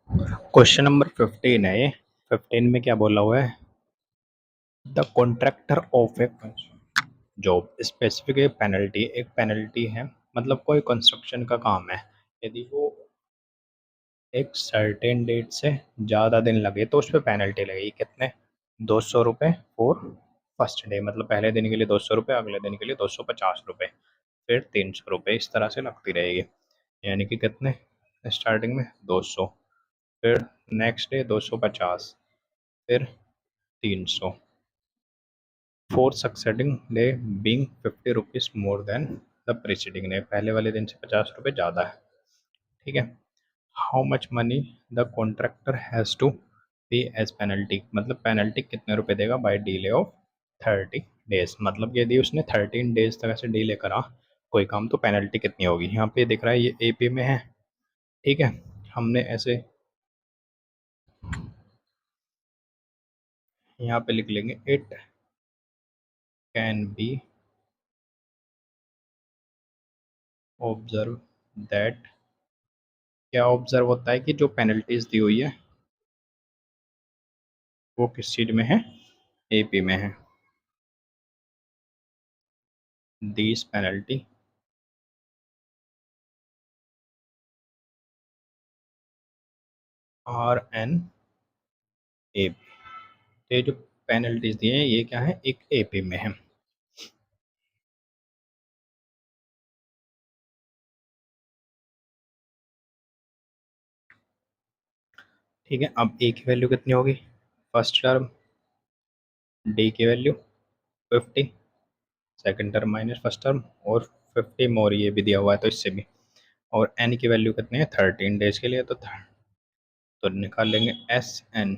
Question number 15 है ये। 15 में क्या बोला हुआ है? The contractor of A job specific एक पेनल्टी है। मतलब कोई कंस्ट्रक्शन का काम है, यदि वो एक सर्टेन डेट से ज़्यादा दिन लगे तो उस पर पेनल्टी लगेगी। कितने? 200 रुपये फॉर फर्स्ट डे, मतलब पहले दिन के लिए 200 रुपये, अगले दिन के लिए 250 रुपये, फिर 300 रुपये, इस तरह से लगती रहेगी। यानी कि कितने? स्टार्टिंग में 200, फिर नेक्स्ट डे 250, फिर 300, four succeeding day being 50 rupees more than the preceding day, पहले वाले दिन से 50 रुपये ज़्यादा है। ठीक है। How much money the contractor has to pay as penalty, मतलब पेनल्टी कितने रुपए देगा बाय डिले ऑफ 30 डेज, मतलब यदि उसने 13 डेज तक ऐसे डिले करा कोई काम तो पेनल्टी कितनी होगी। यहाँ पे दिख रहा है ये एपी में है। ठीक है। हमने ऐसे यहाँ पे लिख लेंगे it can be observe that. क्या ऑब्जर्व होता है कि जो पेनल्टीज दी हुई है वो किस चीज में है? एपी में है। These penalty are in AP, तो ये जो पेनल्टीज दिए हैं ये क्या है? एक एपी में है। ठीक है। अब ए की वैल्यू कितनी होगी? फर्स्ट टर्म डी की value 50, second term minus first term, और 50 मोर ये भी दिया हुआ है तो इससे भी। और एन की वैल्यू कितनी है? 13 डेज के लिए, तो निकाल लेंगे एस एन,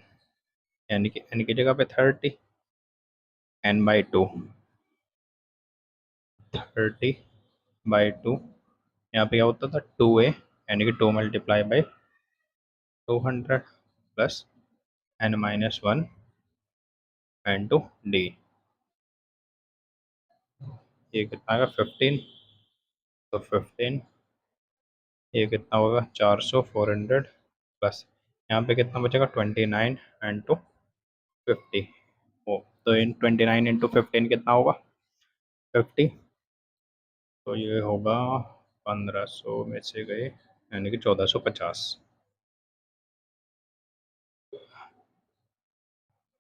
यानी कि एन की जगह पे 30, n/2, 30/2। यहाँ पे क्या होता था? 2a, यानी कि 2 × 2 × 200 प्लस n-1 इंटू डी। ये कितना आएगा? 15, तो 15, ये कितना होगा? 400, 400 प्लस यहाँ पे कितना बचेगा? 29 इंटू 50। ओ, तो इन 29 इंटू 15 कितना होगा? 50, तो ये होगा 1500 में से गए, यानी कि 1450।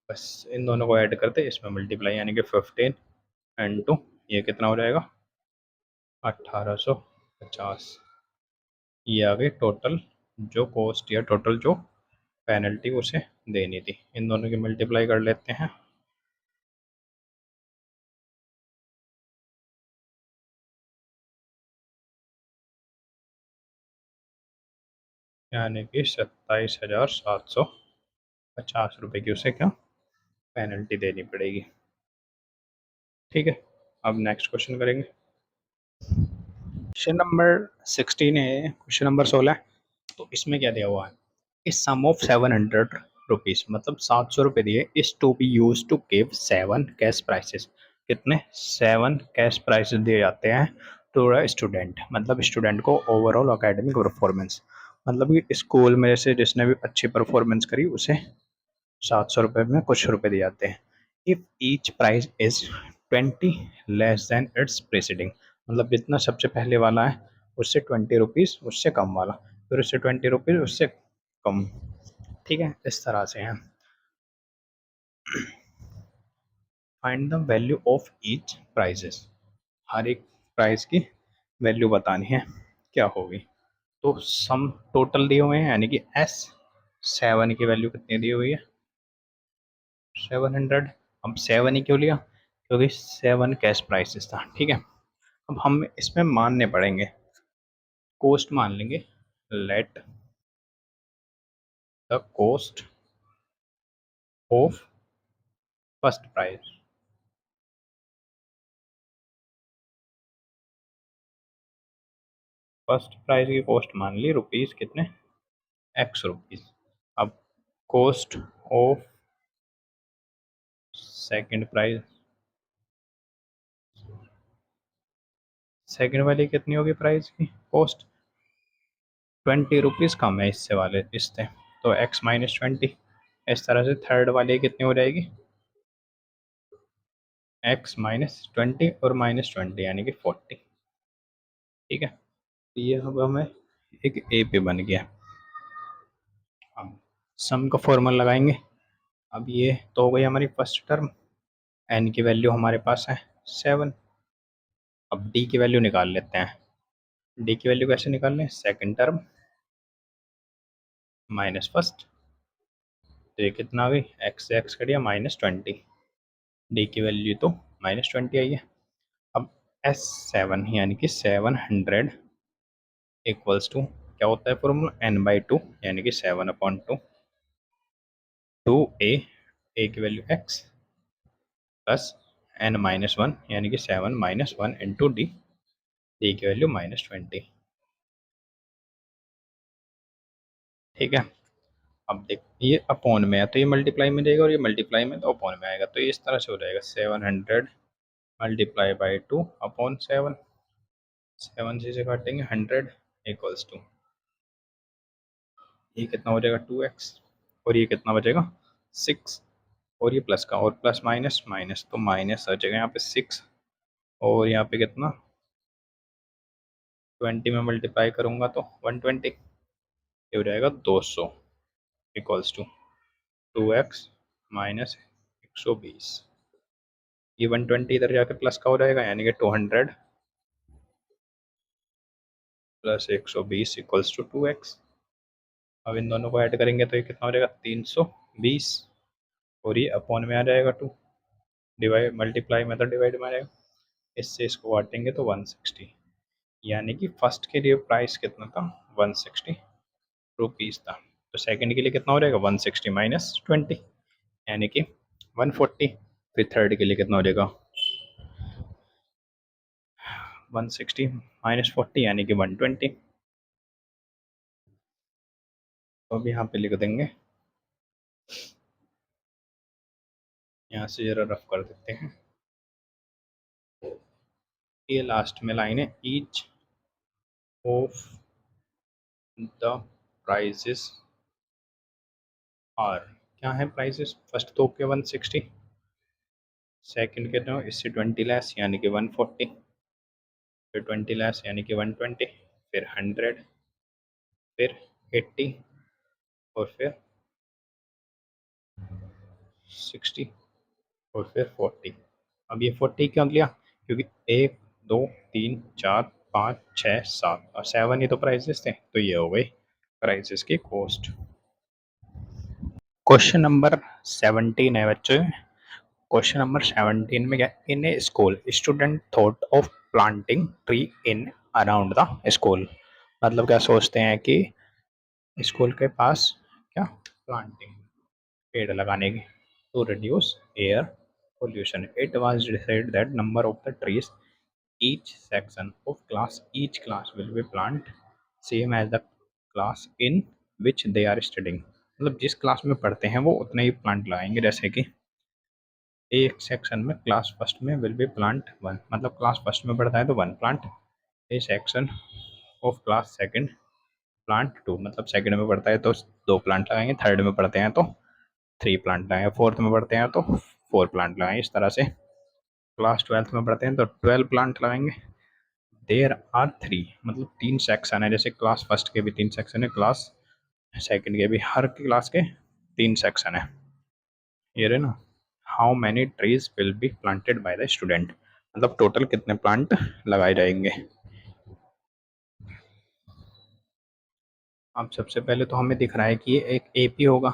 बस इन दोनों को ऐड करते इसमें मल्टीप्लाई, यानी कि 15 इंटू ये कितना हो जाएगा? 1850। ये आ गई टोटल जो कॉस्ट या टोटल जो पेनल्टी उसे देनी थी। इन दोनों की मल्टीप्लाई कर लेते हैं, यानी कि 27,750 रुपये की उसे क्या पेनल्टी देनी पड़ेगी। ठीक है। अब नेक्स्ट क्वेश्चन करेंगे। क्वेश्चन नंबर 16 है, क्वेश्चन नंबर 16। तो इसमें क्या दिया हुआ है? इस सम ऑफ 700 रुपीज़, मतलब 700 रुपये दिए, is to be used to give 7 cash prizes. कितने? 7 कैश प्राइसेस दिए जाते हैं टू अ स्टूडेंट, मतलब स्टूडेंट को ओवरऑल अकेडमिक परफॉर्मेंस, मतलब कि स्कूल में जैसे जिसने भी अच्छी परफॉर्मेंस करी उसे 700 रुपये में कुछ रुपए दिए जाते हैं। If each price is 20 less than it's presiding, मतलब जितना सबसे पहले वाला है उससे 20 रुपीज़ उससे कम वाला, फिर उससे 20 रुपीज़ उससे कम। ठीक है, इस तरह से है। Find the value of each prices, हर एक प्राइस की वैल्यू बतानी है, क्या होगी? तो सम टोटल दिए हुए हैं, यानी कि एस 7 की वैल्यू कितनी दी हुई है? 700। अब 7 ही क्यों लिया? क्योंकि 7 कैश प्राइसेस था। ठीक है। अब हम इसमें मानने पड़ेंगे, कॉस्ट मान लेंगे। Let the cost of first price, first price की कॉस्ट मान ली रुपीज़ कितने? x rupees. अब cost of second price, second वाली कितनी होगी प्राइस की कॉस्ट? 20 रुपीज़ कम है इससे वाले इससे, तो x-20। इस तरह से थर्ड वाली कितनी हो जाएगी, x-20 और -20 यानी कि 40। ठीक है, तो ये अब हमें एक ए पे बन गया। अब सम का फॉर्मूला लगाएंगे। अब ये तो हो गई हमारी फर्स्ट टर्म, एन की वैल्यू हमारे पास है 7। अब डी की वैल्यू निकाल लेते हैं। डी की वैल्यू कैसे निकाल लें, सेकंड टर्म माइनस फर्स्ट, तो ये कितना आ गई, एक्स से एक्स कट गया -20। डी की वैल्यू तो -20 आई है। अब S7 यानी कि 700 इक्वल्स टू क्या होता है फॉर्मूला, n/2 यानी कि 7/2 ए की वैल्यू x प्लस n-1 यानी कि 7-1 इंटू डी, डी की वैल्यू -20। ठीक है, अब देख ये अपॉन में है तो ये मल्टीप्लाई में जाएगा, और ये मल्टीप्लाई में तो अपॉन में आएगा, तो ये इस तरह से हो जाएगा 700 मल्टीप्लाई बाई 2 अपॉन 7, 7 से काटेंगे 100 इक्वल्स टू ये कितना हो जाएगा 2x, और ये कितना बचेगा 6, और ये प्लस का, और प्लस माइनस माइनस, तो माइनस आ जाएगा यहाँ पे 6, और यहाँ पे कितना 20 में मल्टीप्लाई करूँगा तो 120, ये हो जाएगा 200 इक्वल्स टू 2x माइनस 120। ये 120 इधर जाकर प्लस का हो जाएगा यानी कि 200 प्लस 120 इक्वल्स टू 2x। अब इन दोनों को ऐड करेंगे तो ये कितना हो जाएगा 320, और ये अपॉन में आ जाएगा 2, डिवाइड मल्टीप्लाई में तो डिवाइड में आ जाएगा, इससे इसको काटेंगे तो 160, यानी कि फर्स्ट के लिए प्राइस कितना था 160 रुपीज़ था। तो सेकंड के लिए कितना हो जाएगा 160 माइनस 20 यानी कि 140। फिर थर्ड के लिए कितना हो जाएगा 160 माइनस 40 यानी कि 120। तो अब यहाँ पे लिख देंगे, यहाँ से जरा रफ कर देते हैं। ये लास्ट में लाइन है, each of the prizes are, क्या है प्राइजेस, फर्स्ट तो ओके 160, सेकंड के तो इससे 20 लेस यानी कि 140, फिर 20 लेस यानी कि 120, फिर 100, फिर 80, और फिर 60, और फिर 40। अब ये 40 क्यों लिया, क्योंकि 1 2 3 4 5 6 7 और 7 ही तो प्राइजेस थे, तो ये हो गई प्राइजेस की कॉस्ट। क्वेश्चन नंबर 17 है बच्चों। क्वेश्चन नंबर 17 में क्या, in a school student thought of planting tree in around the school, मतलब क्या सोचते हैं कि स्कूल के पास क्या प्लांटिंग पेड़ लगाने की, to reduce air pollution. It was decided that number of the trees each section of class, each class will be plant same as the class in which they are studying, मतलब जिस class में पढ़ते हैं वो उतने ही plant लगाएंगे। जैसे कि एक सेक्शन में क्लास फर्स्ट में विल बी प्लांट 1, मतलब क्लास फर्स्ट में पढ़ता है तो 1 plant, A section of class second plant 2, मतलब सेकंड में पढ़ता है तो 2 प्लांट लगाएंगे, थर्ड में पढ़ते हैं तो 3 प्लांट लगाएंगे, फोर्थ में पढ़ते हैं तो 4 प्लांट लगाएंगे। इस तरह से क्लास 12th में पढ़ते हैं तो 12 प्लांट लगाएंगे। देयर आर 3, मतलब 3 सेक्शन है, जैसे क्लास फर्स्ट के भी 3 सेक्शन है, क्लास सेकंड के भी, हर क्लास के 3 सेक्शन है। ये रहे ना, how many trees will be planted by the student, मतलब टोटल कितने प्लांट लगाए जाएंगे। अब सबसे पहले तो हमें दिख रहा है कि ये एक एपी होगा,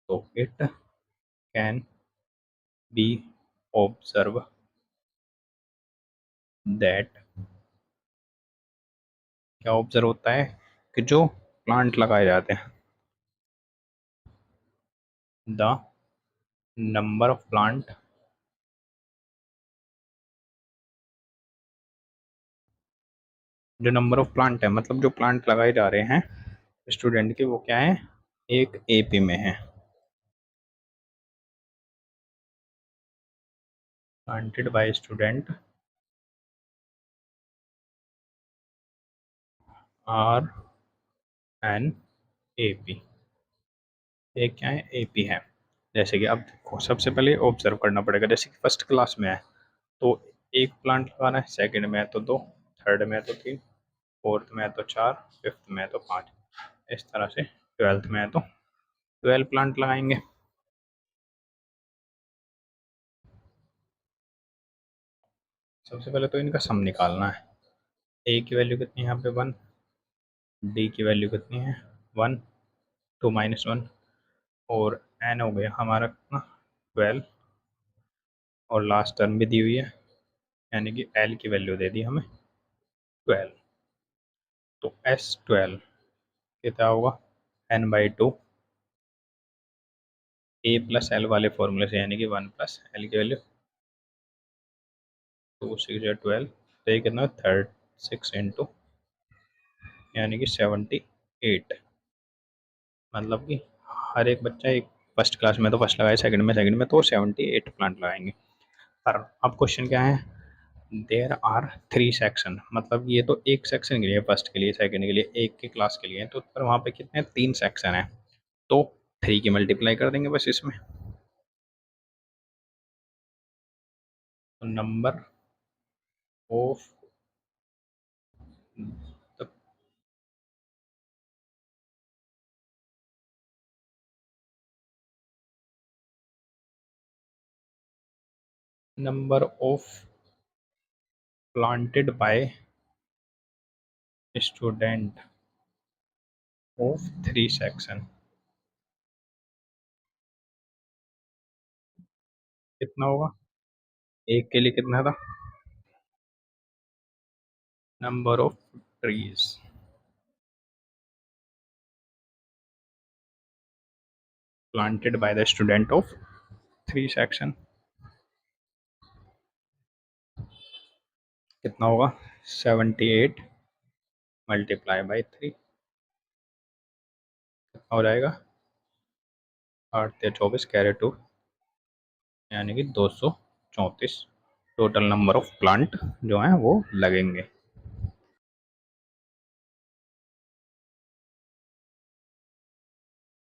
तो it can be observe that, क्या ऑब्जर्व होता है कि जो प्लांट लगाए जाते हैं, द नंबर ऑफ प्लांट जो नंबर ऑफ प्लांट है, मतलब जो प्लांट लगाए जा रहे हैं स्टूडेंट के, वो क्या है एक एपी में है, planted by student are in AP. एक क्या है, एपी है। जैसे कि अब देखो, सबसे पहले ऑब्जर्व करना पड़ेगा, जैसे कि फर्स्ट क्लास में है तो एक प्लांट लगाना है, सेकंड में है तो दो, थर्ड में है तो तीन, फोर्थ में है तो चार, फिफ्थ में है तो पाँच, इस तरह से ट्वेल्थ में है तो 12 प्लांट लगाएंगे। सबसे पहले तो इनका सम निकालना है। ए की वैल्यू कितनी है यहाँ पे, वन। डी की वैल्यू कितनी है, वन, टू माइनस वन। और एन हो गया हमारा कितना, 12। और लास्ट टर्म भी दी हुई है, यानी कि एल की वैल्यू दे दी हमें 12। तो S12 कितना होगा, N/2, ए प्लस एल वाले फॉर्मूले से, यानी कि वन प्लस एल की वैल्यू, टू सिक्स या 12, तो ये कितना, 36 इंटू, यानी कि 78। मतलब कि हर एक बच्चा एक, फर्स्ट क्लास में तो फर्स्ट लगाए, सेकंड में तो 78 प्लांट लगाएंगे। पर अब क्वेश्चन क्या है, देयर आर थ्री सेक्शन, मतलब ये तो एक सेक्शन के लिए, फर्स्ट के लिए, सेकंड के लिए, एक के क्लास के लिए, तो पर वहाँ पे कितने, तीन सेक्शन है, तो थ्री की मल्टीप्लाई कर देंगे बस इसमें। तो of number of planted by student of three section कितना होगा, एक के लिए कितना था, number of trees planted by the student of three section कितना होगा, 78 मल्टीप्लाई बाई थ्री, कितना हो जाएगा, 8 या 24 कैरे टू, यानी कि 234 टोटल नंबर ऑफ प्लांट जो हैं वो लगेंगे।